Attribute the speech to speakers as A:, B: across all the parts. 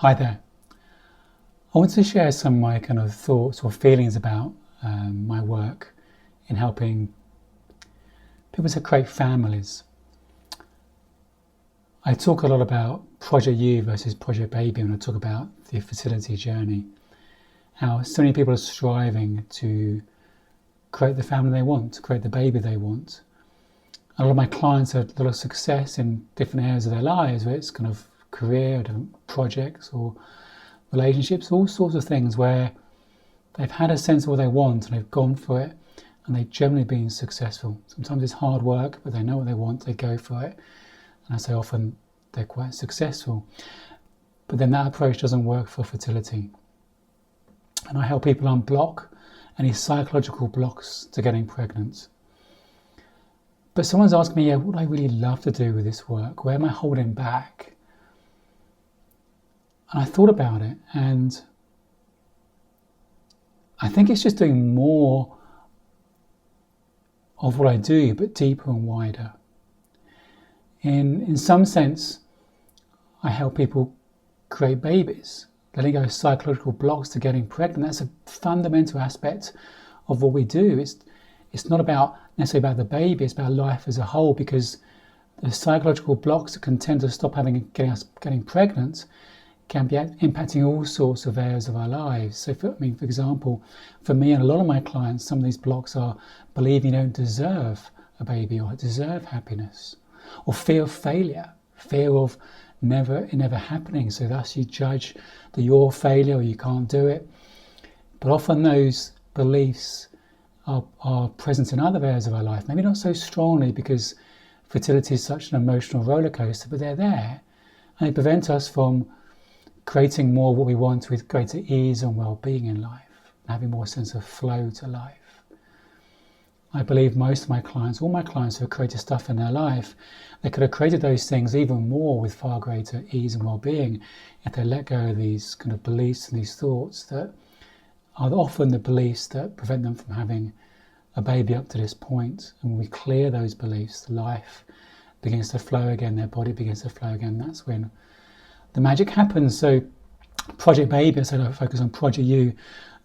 A: Hi there. I want to share some of my kind of thoughts or feelings about my work in helping people to create families. I talk a lot about Project You versus Project Baby when I talk about the fertility journey. How so many people are striving to create the family they want, to create the baby they want. A lot of my clients have a lot of success in different areas of their lives, where it's kind of career, different projects or relationships, all sorts of things where they've had a sense of what they want and they've gone for it and they've generally been successful. Sometimes it's hard work, but they know what they want, they go for it. And I say often they're quite successful. But then that approach doesn't work for fertility. And I help people unblock any psychological blocks to getting pregnant. But someone's asked me, what would I really love to do with this work? Where am I holding back? And I thought about it, and I think it's just doing more of what I do, but deeper and wider. In some sense, I help people create babies, letting go of psychological blocks to getting pregnant. That's a fundamental aspect of what we do. It's not about necessarily about the baby, it's about life as a whole, because the psychological blocks that can tend to stop us getting pregnant can be impacting all sorts of areas of our lives. So, for example, for me and a lot of my clients, some of these blocks are believing you don't deserve a baby or deserve happiness, or fear of failure, fear of it never happening. So thus you judge that you're a failure or you can't do it. But often those beliefs are present in other areas of our life, maybe not so strongly because fertility is such an emotional roller coaster, but they're there and they prevent us from creating more of what we want with greater ease and well-being in life, having more sense of flow to life. I believe most of my clients, all my clients who have created stuff in their life, they could have created those things even more with far greater ease and well-being if they let go of these kind of beliefs and these thoughts that are often the beliefs that prevent them from having a baby up to this point. And when we clear those beliefs, life begins to flow again, their body begins to flow again. That's when the magic happens. So Project Baby, I said I focus on Project You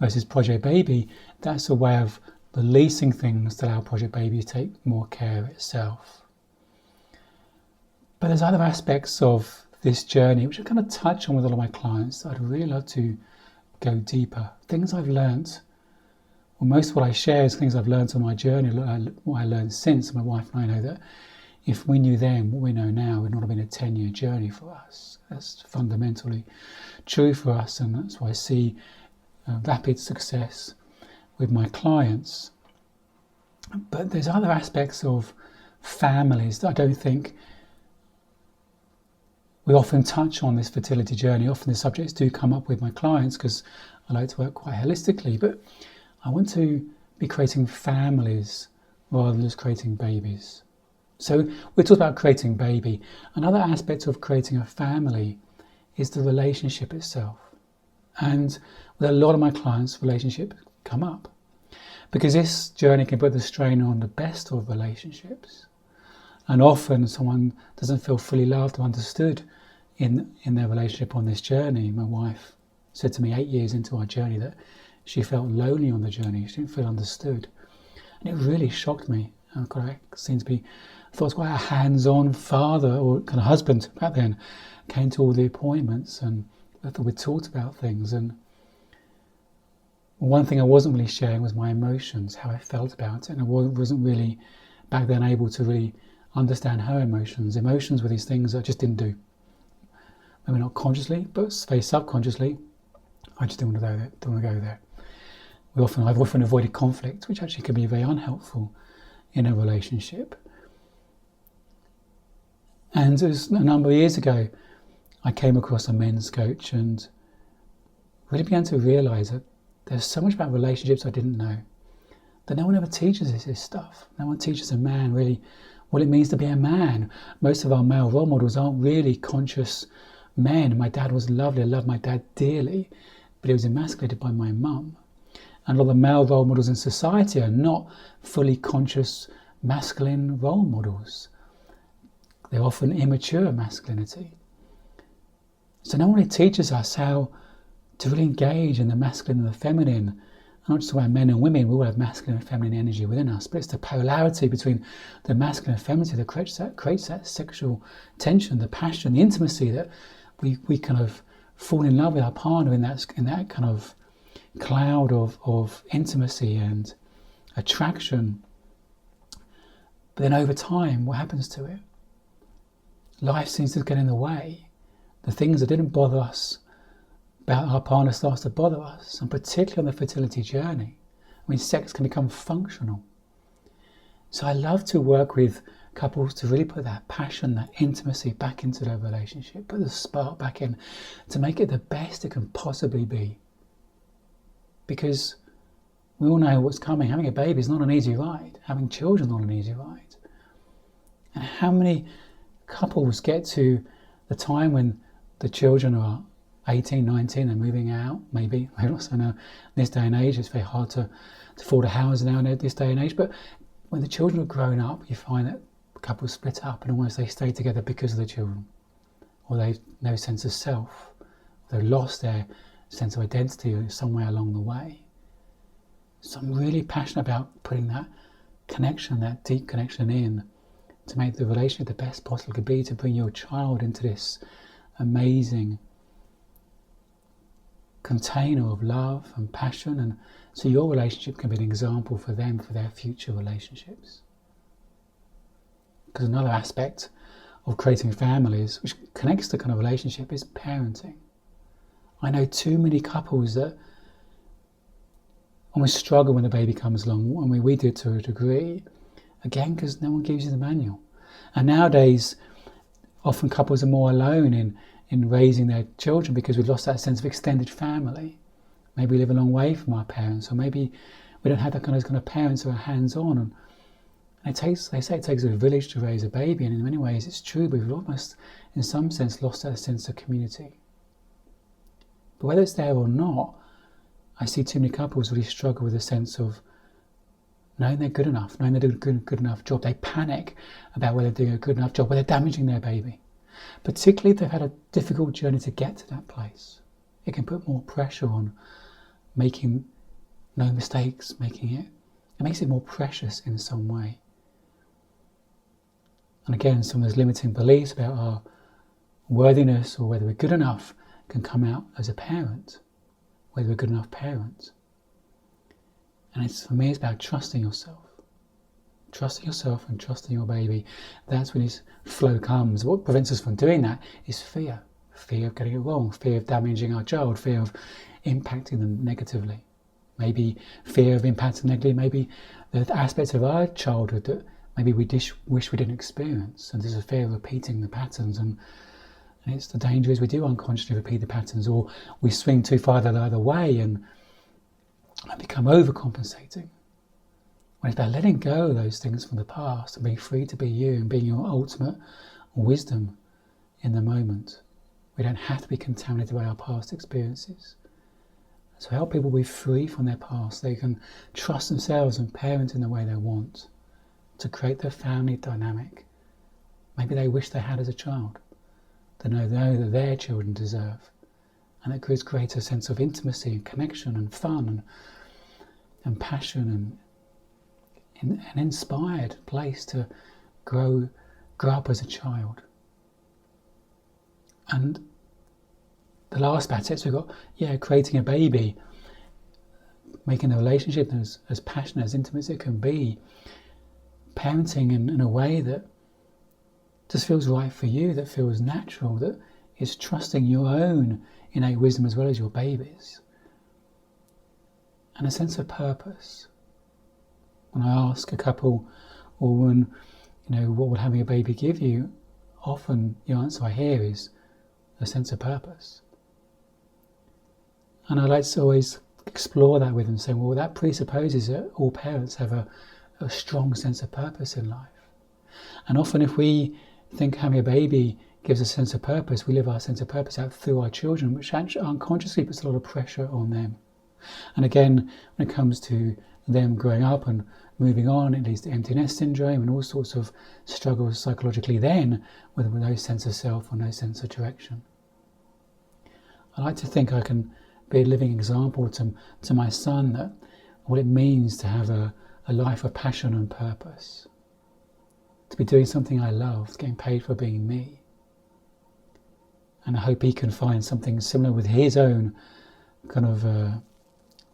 A: versus Project Baby. That's a way of releasing things to allow Project Baby to take more care of itself. But there's other aspects of this journey which I kind of touch on with a lot of my clients that I'd really love to go deeper. Things I've learnt, well, most of what I share is things I've learnt on my journey, what I learned since. My wife and I know that if we knew then what we know now, it would not have been a 10-year journey for us. That's fundamentally true for us, and that's why I see rapid success with my clients. But there's other aspects of families that I don't think we often touch on this fertility journey. Often the subjects do come up with my clients because I like to work quite holistically, but I want to be creating families rather than just creating babies. So we talked about creating baby. Another aspect of creating a family is the relationship itself. And with a lot of my clients, relationships come up because this journey can put the strain on the best of relationships. And often someone doesn't feel fully loved or understood in their relationship on this journey. My wife said to me 8 years into our journey that she felt lonely on the journey. She didn't feel understood. And it really shocked me. I thought I was quite a hands-on father or kind of husband back then. Came to all the appointments and I thought we talked about things. And one thing I wasn't really sharing was my emotions, how I felt about it. And I wasn't really back then able to really understand her emotions. Emotions were these things I just didn't do. Maybe not consciously, but very subconsciously. I just didn't want to go there. I've often avoided conflict, which actually can be very unhelpful in a relationship. And it was a number of years ago, I came across a men's coach and really began to realise that there's so much about relationships I didn't know. That no one ever teaches us this stuff. No one teaches a man really what it means to be a man. Most of our male role models aren't really conscious men. My dad was lovely. I loved my dad dearly, but he was emasculated by my mum. And a lot of the male role models in society are not fully conscious masculine role models. They're often immature masculinity. So no one really teaches us how to really engage in the masculine and the feminine. I'm not just about men and women, we all have masculine and feminine energy within us, but it's the polarity between the masculine and feminine that creates that sexual tension, the passion, the intimacy, that we kind of fall in love with our partner in that kind of cloud of intimacy and attraction. But then over time, what happens to it? Life seems to get in the way. The things that didn't bother us about our partner starts to bother us, and particularly on the fertility journey. I mean, sex can become functional. So I love to work with couples to really put that passion, that intimacy back into their relationship, put the spark back in, to make it the best it can possibly be. Because we all know what's coming. Having a baby is not an easy ride. Having children is not an easy ride. And how many couples get to the time when the children are 18, 19, they're moving out, maybe. I also know in this day and age it's very hard to afford a house now in this day and age, but when the children are grown up, you find that couples split up and almost they stay together because of the children, or they've no sense of self, they've lost their sense of identity somewhere along the way. So I'm really passionate about putting that connection, that deep connection in, to make the relationship the best possible it could be, to bring your child into this amazing container of love and passion, and so your relationship can be an example for them for their future relationships. Because another aspect of creating families, which connects to kind of relationship, is parenting. I know too many couples that almost struggle when the baby comes along, and we do it to a degree, again because no one gives you the manual. And nowadays, often couples are more alone in raising their children because we've lost that sense of extended family. Maybe we live a long way from our parents, or maybe we don't have that kind of parents who are hands-on. And they say it takes a village to raise a baby, and in many ways it's true, but we've almost, in some sense, lost that sense of community. But whether it's there or not, I see too many couples really struggle with a sense of knowing they're good enough, knowing they're doing a good enough job. They panic about whether they're doing a good enough job, whether they're damaging their baby. Particularly if they've had a difficult journey to get to that place. It can put more pressure on making no mistakes, it makes it more precious in some way. And again, some of those limiting beliefs about our worthiness or whether we're good enough can come out as a parent, whether we're a good enough parent. And for me, it's about trusting yourself. Trusting yourself and trusting your baby. That's when this flow comes. What prevents us from doing that is fear. Fear of getting it wrong, fear of damaging our child, fear of impacting them negatively. Maybe fear of impacting negatively, maybe the aspects of our childhood that maybe we wish we didn't experience. And there's a fear of repeating the patterns. And it's the danger is we do unconsciously repeat the patterns, or we swing too far the other way and become overcompensating. When it's about letting go of those things from the past and being free to be you and being your ultimate wisdom in the moment. We don't have to be contaminated by our past experiences. So help people be free from their past. They can trust themselves and parent in the way they want to create their family dynamic. Maybe they wish they had as a child. They know that their children deserve. And it creates a sense of intimacy and connection and fun and passion and an inspired place to grow up as a child. And the last aspect we've got, creating a baby, making the relationship as passionate, as intimate as it can be, parenting in a way that just feels right for you, that feels natural, that is trusting your own innate wisdom as well as your baby's. And a sense of purpose. When I ask a couple or woman, what would having a baby give you? Often the answer I hear is a sense of purpose. And I like to always explore that with them, saying, well, that presupposes that all parents have a strong sense of purpose in life. And often if we think having a baby gives a sense of purpose, we live our sense of purpose out through our children, which actually unconsciously puts a lot of pressure on them. And again, when it comes to them growing up and moving on, it leads to empty nest syndrome and all sorts of struggles psychologically then with no sense of self or no sense of direction. I like to think I can be a living example to my son that what it means to have a life of passion and purpose, to be doing something I love, getting paid for being me. And I hope he can find something similar with his own kind of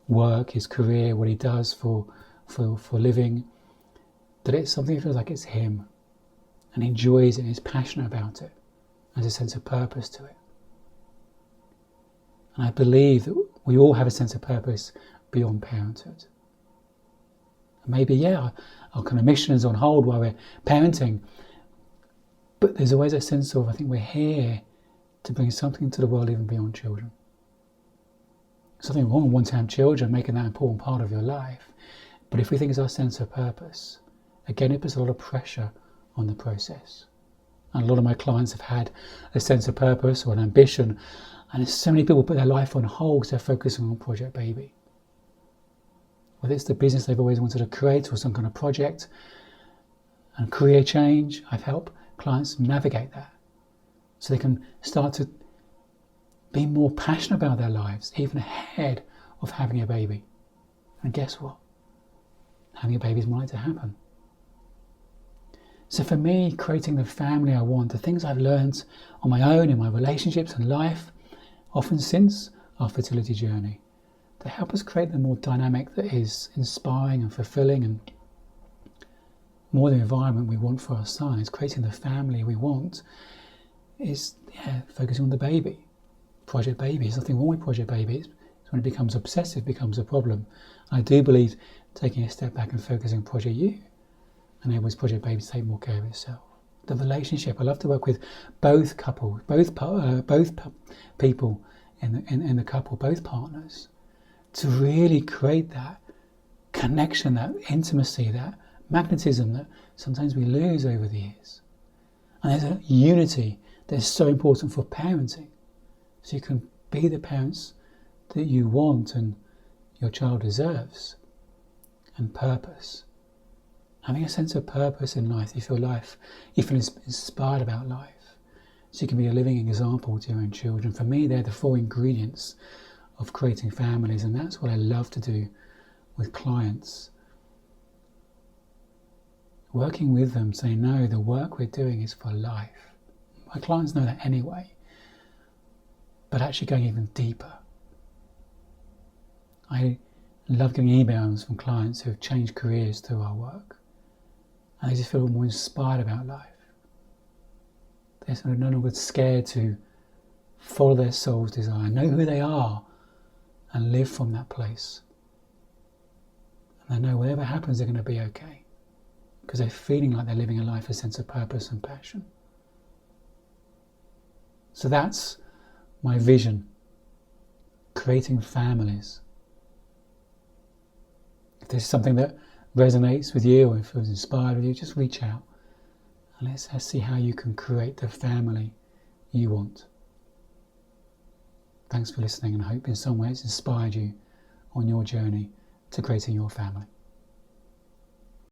A: work, his career, what he does for living, that it's something that feels like it's him, and he enjoys it and is passionate about it, has a sense of purpose to it. And I believe that we all have a sense of purpose beyond parenthood. And maybe, our kind of mission is on hold while we're parenting, but there's always a sense of, I think we're here to bring something to the world even beyond children. Something wrong with wanting to have children, making that an important part of your life. But if we think it's our sense of purpose, again, it puts a lot of pressure on the process. And a lot of my clients have had a sense of purpose or an ambition, and there's so many people put their life on hold because they're focusing on Project Baby. Whether it's the business they've always wanted to create or some kind of project and career change, I've helped clients navigate that so they can start to be more passionate about their lives, even ahead of having a baby. And guess what? Having a baby is more likely to happen. So for me, creating the family I want, the things I've learned on my own in my relationships and life, often since our fertility journey, to help us create the more dynamic that is inspiring and fulfilling and more the environment we want for our son, is creating the family we want, is focusing on the baby. Project Baby. There's nothing wrong with Project Baby. It's when it becomes obsessive, becomes a problem. I do believe taking a step back and focusing on Project You enables Project Baby to take more care of itself. The relationship. I love to work with both couples, both people in the couple, both partners, to really create that connection, that intimacy, that magnetism that sometimes we lose over the years. And there's a unity that is so important for parenting. So you can be the parents that you want and your child deserves. And purpose. Having a sense of purpose in life, you feel inspired about life. So you can be a living example to your own children. For me, they're the 4 ingredients of creating families, and that's what I love to do with clients. Working with them, saying, no, the work we're doing is for life. My clients know that anyway. But actually going even deeper. I love getting emails from clients who have changed careers through our work. And they just feel more inspired about life. They're sort of no longer scared to follow their soul's desire, know who they are, and live from that place. And they know whatever happens, they're going to be okay. Because they're feeling like they're living a life with a sense of purpose and passion. So that's my vision, creating families. If there's something that resonates with you or feels inspired with you, just reach out and let's see how you can create the family you want. Thanks for listening, and I hope in some ways inspired you on your journey to creating your family.